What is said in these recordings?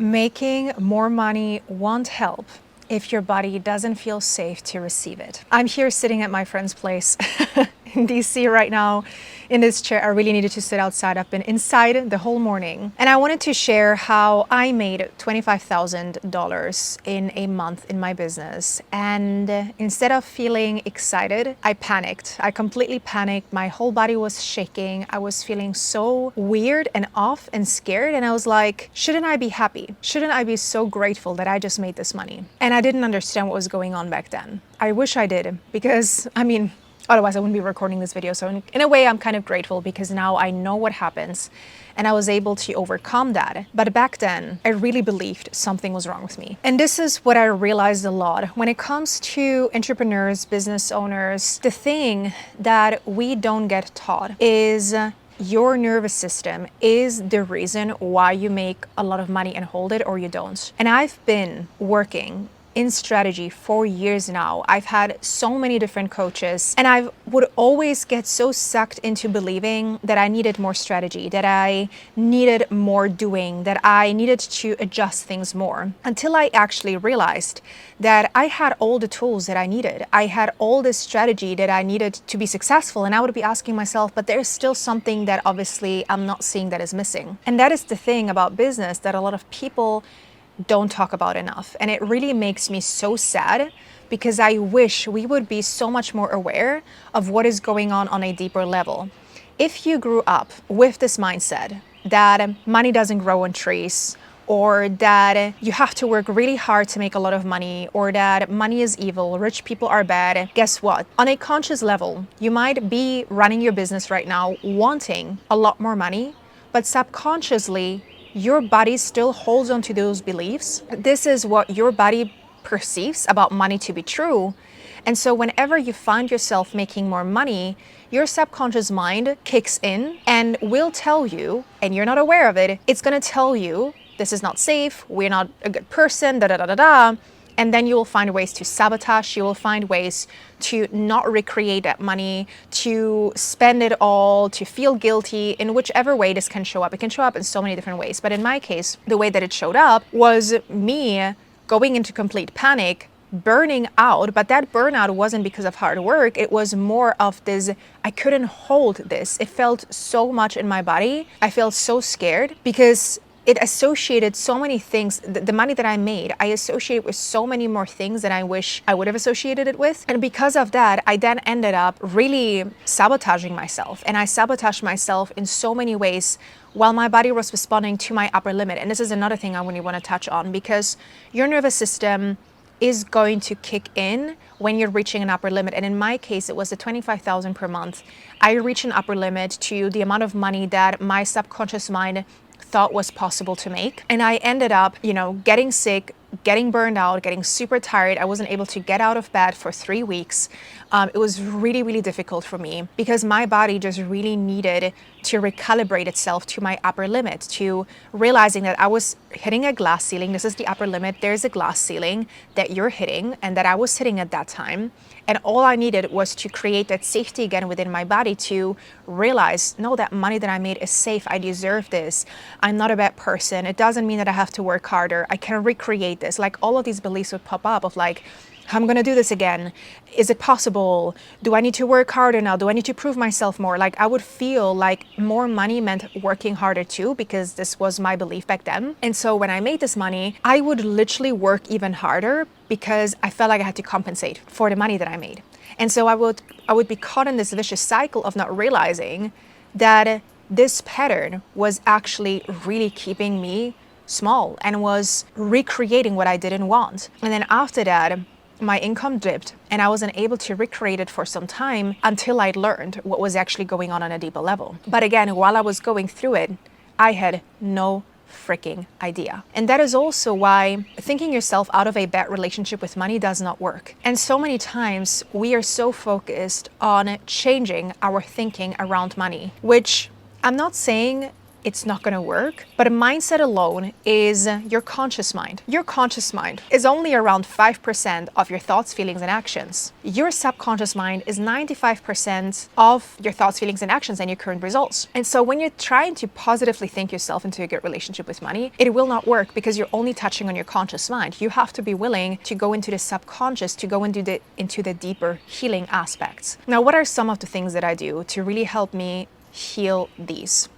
Making more money won't help if your body doesn't feel safe to receive it. I'm here sitting at my friend's place in DC right now in this chair. I really needed to sit outside. I've been inside the whole morning. And I wanted to share how I made $25,000 in a month in my business. And instead of feeling excited, I panicked. I completely panicked. My whole body was shaking. I was feeling so weird and off and scared. And I was like, shouldn't I be happy? Shouldn't I be so grateful that I just made this money? And I didn't understand what was going on back then. I wish I did, because otherwise I wouldn't be recording this video. So in a way, I'm kind of grateful because now I know what happens and I was able to overcome that. But back then, I really believed something was wrong with me. And this is what I realized a lot. When it comes to entrepreneurs, business owners, the thing that we don't get taught is your nervous system is the reason why you make a lot of money and hold it or you don't. And I've been working in strategy for years now. I've had so many different coaches and I would always get so sucked into believing that I needed more strategy, that I needed more doing, that I needed to adjust things more, until I actually realized that I had all the tools that I needed. I had all this strategy that I needed to be successful, and I would be asking myself, but there's still something that obviously I'm not seeing that is missing. And that is the thing about business that a lot of people don't talk about enough. And it really makes me so sad because I wish we would be so much more aware of what is going on a deeper level. If you grew up with this mindset that money doesn't grow on trees, or that you have to work really hard to make a lot of money, or that money is evil, rich people are bad, guess what? On a conscious level, you might be running your business right now wanting a lot more money, but subconsciously, your body still holds on to those beliefs. This is what your body perceives about money to be true. And so whenever you find yourself making more money, your subconscious mind kicks in and will tell you, and you're not aware of it, it's gonna tell you, this is not safe, we're not a good person, da da da da da. And then you will find ways to sabotage, you will find ways to not recreate that money, to spend it all, to feel guilty, in whichever way this can show up. It can show up in so many different ways. But in my case, the way that it showed up was me going into complete panic, burning out. But that burnout wasn't because of hard work. It was more of this, I couldn't hold this. It felt so much in my body. I felt so scared because it associated so many things. The money that I made, I associate with so many more things than I wish I would have associated it with. And because of that, I then ended up really sabotaging myself. And I sabotaged myself in so many ways while my body was responding to my upper limit. And this is another thing I really want to touch on, because your nervous system is going to kick in when you're reaching an upper limit. And in my case, it was the 25,000 per month. I reached an upper limit to the amount of money that my subconscious mind thought was possible to make. And I ended up, getting sick, getting burned out, getting super tired. I wasn't able to get out of bed for 3 weeks. It was really, really difficult for me because my body just really needed to recalibrate itself to my upper limit, to realizing that I was hitting a glass ceiling. This is the upper limit. There's a glass ceiling that you're hitting and that I was hitting at that time. And all I needed was to create that safety again within my body to realize, no, that money that I made is safe. I deserve this. I'm not a bad person. It doesn't mean that I have to work harder. I can recreate this. Like all of these beliefs would pop up of like, I'm gonna do this again. Is it possible? Do I need to work harder now? Do I need to prove myself more? Like I would feel like more money meant working harder too, because this was my belief back then. And so when I made this money, I would literally work even harder because I felt like I had to compensate for the money that I made. And so I would be caught in this vicious cycle of not realizing that this pattern was actually really keeping me small and was recreating what I didn't want. And then after that, my income dipped and I wasn't able to recreate it for some time until I learned what was actually going on a deeper level. But again, while I was going through it, I had no freaking idea. And that is also why thinking yourself out of a bad relationship with money does not work. And so many times we are so focused on changing our thinking around money, which I'm not saying it's not going to work. But a mindset alone is your conscious mind. Your conscious mind is only around 5% of your thoughts, feelings, and actions. Your subconscious mind is 95% of your thoughts, feelings, and actions and your current results. And so when you're trying to positively think yourself into a good relationship with money, it will not work because you're only touching on your conscious mind. You have to be willing to go into the subconscious, to go into the deeper healing aspects. Now, what are some of the things that I do to really help me heal these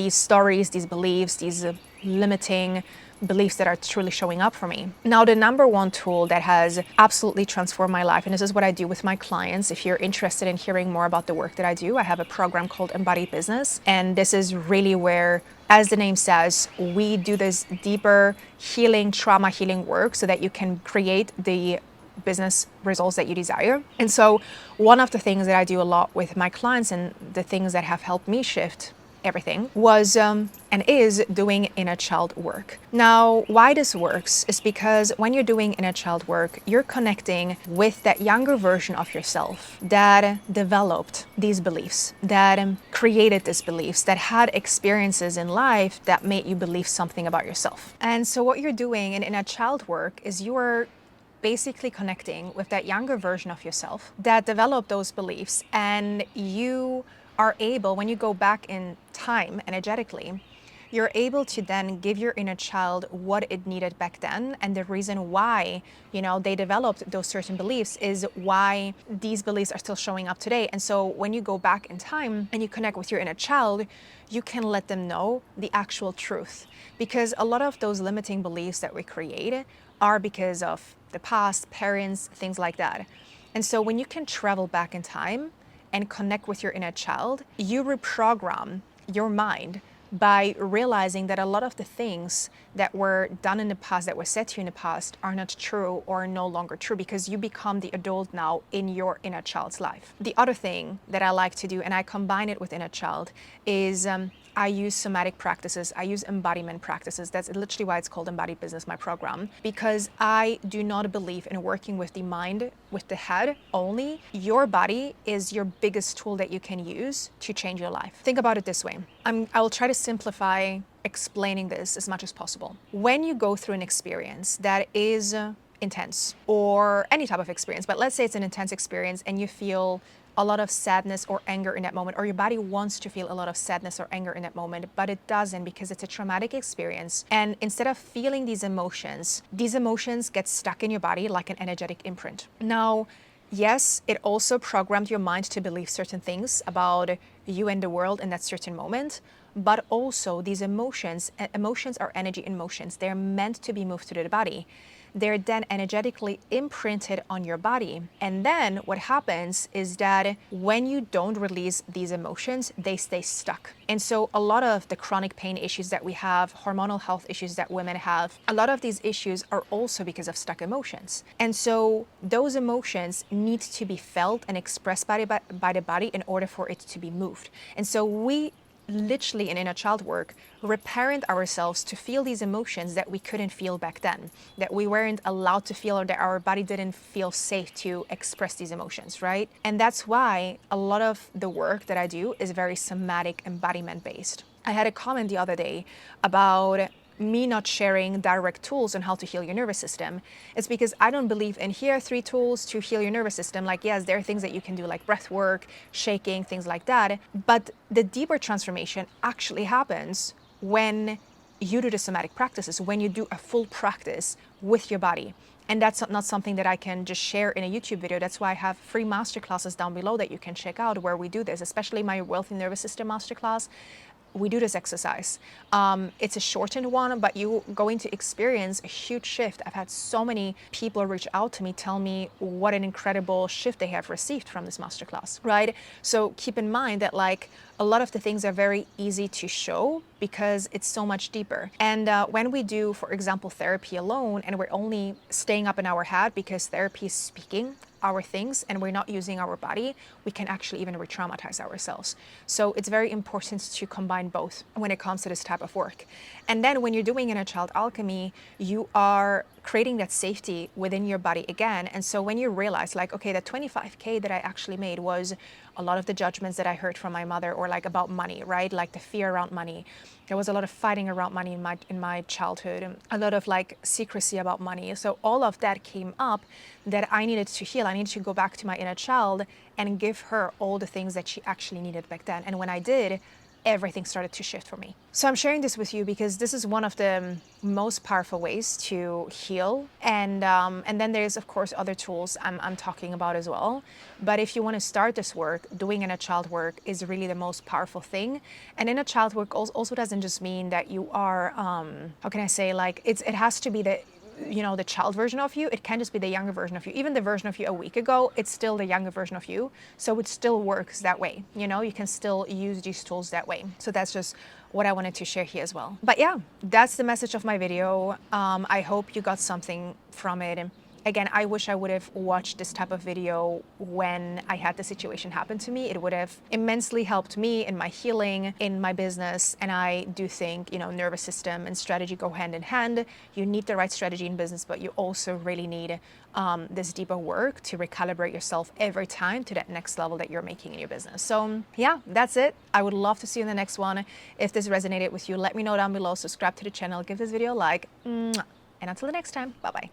stories, these beliefs, these limiting beliefs that are truly showing up for me? Now, the number one tool that has absolutely transformed my life, and this is what I do with my clients. If you're interested in hearing more about the work that I do, I have a program called Embodied Business. And this is really where, as the name says, we do this deeper healing, trauma healing work so that you can create the business results that you desire. And so one of the things that I do a lot with my clients, and the things that have helped me shift everything, was and is doing inner child work. Now, why this works is because when you're doing inner child work, you're connecting with that younger version of yourself that developed these beliefs, that created these beliefs, that had experiences in life that made you believe something about yourself. And so what you're doing in inner child work is you're basically connecting with that younger version of yourself that developed those beliefs, and you are able, when you go back in time energetically, you're able to then give your inner child what it needed back then. And the reason why, they developed those certain beliefs is why these beliefs are still showing up today. And so when you go back in time and you connect with your inner child, you can let them know the actual truth. Because a lot of those limiting beliefs that we create are because of the past, parents, things like that. And so when you can travel back in time and connect with your inner child, you reprogram your mind by realizing that a lot of the things that were done in the past, that were said to you in the past, are not true or no longer true, because you become the adult now in your inner child's life. The other thing that I like to do, and I combine it with inner child, is I use somatic practices, I use embodiment practices. That's literally why it's called Embodied Business, my program, because I do not believe in working with the mind, with the head only. Your body is your biggest tool that you can use to change your life. Think about it this way. I will try to simplify explaining this as much as possible. When you go through an experience that is intense, or any type of experience, but let's say it's an intense experience and you feel a lot of sadness or anger in that moment, or your body wants to feel a lot of sadness or anger in that moment, but it doesn't because it's a traumatic experience. And instead of feeling these emotions get stuck in your body like an energetic imprint. Now, yes, it also programmed your mind to believe certain things about you and the world in that certain moment, but also these emotions are energy in motions. They're meant to be moved through the body. They're then energetically imprinted on your body. And then what happens is that when you don't release these emotions, they stay stuck. And so a lot of the chronic pain issues that we have, hormonal health issues that women have, a lot of these issues are also because of stuck emotions. And so those emotions need to be felt and expressed by the body in order for it to be moved. And so we literally in inner child work reparent ourselves to feel these emotions that we couldn't feel back then, that we weren't allowed to feel, or that our body didn't feel safe to express these emotions, right? And that's why a lot of the work that I do is very somatic, embodiment based. I had a comment the other day about me not sharing direct tools on how to heal your nervous system. It's because I don't believe in here are 3 tools to heal your nervous system. Like, yes, there are things that you can do like breath work, shaking, things like that. But the deeper transformation actually happens when you do the somatic practices, when you do a full practice with your body. And that's not something that I can just share in a YouTube video. That's why I have free masterclasses down below that you can check out where we do this, especially my Wealthy Nervous System masterclass. We do this exercise. It's a shortened one, but you're going to experience a huge shift. I've had so many people reach out to me, tell me what an incredible shift they have received from this masterclass, right? So keep in mind that like a lot of the things are very easy to show because it's so much deeper. And when we do, for example, therapy alone, and we're only staying up in our head because therapy is speaking, our things and we're not using our body, we can actually even re-traumatize ourselves. So it's very important to combine both when it comes to this type of work. And then when you're doing inner child alchemy, you are creating that safety within your body again. And so when you realize like, okay, that 25K that I actually made was a lot of the judgments that I heard from my mother, or like about money, right? Like the fear around money. There was a lot of fighting around money in my childhood, and a lot of like secrecy about money. So all of that came up that I needed to heal. I needed to go back to my inner child and give her all the things that she actually needed back then. And when I did, everything started to shift for me. So I'm sharing this with you because this is one of the most powerful ways to heal. And then there's of course other tools I'm talking about as well. But if you want to start this work, doing inner child work is really the most powerful thing. And inner child work also doesn't just mean that you are, how can I say, like it has to be the child version of you. It can just be the younger version of you. Even the version of you a week ago, it's still the younger version of you. So it still works that way. You can still use these tools that way. So that's just what I wanted to share here as well. But yeah, that's the message of my video. I hope you got something from it. Again, I wish I would have watched this type of video when I had the situation happen to me. It would have immensely helped me in my healing, in my business. And I do think, nervous system and strategy go hand in hand. You need the right strategy in business, but you also really need this deeper work to recalibrate yourself every time to that next level that you're making in your business. So yeah, that's it. I would love to see you in the next one. If this resonated with you, let me know down below. Subscribe to the channel, give this video a like. And until the next time, bye-bye.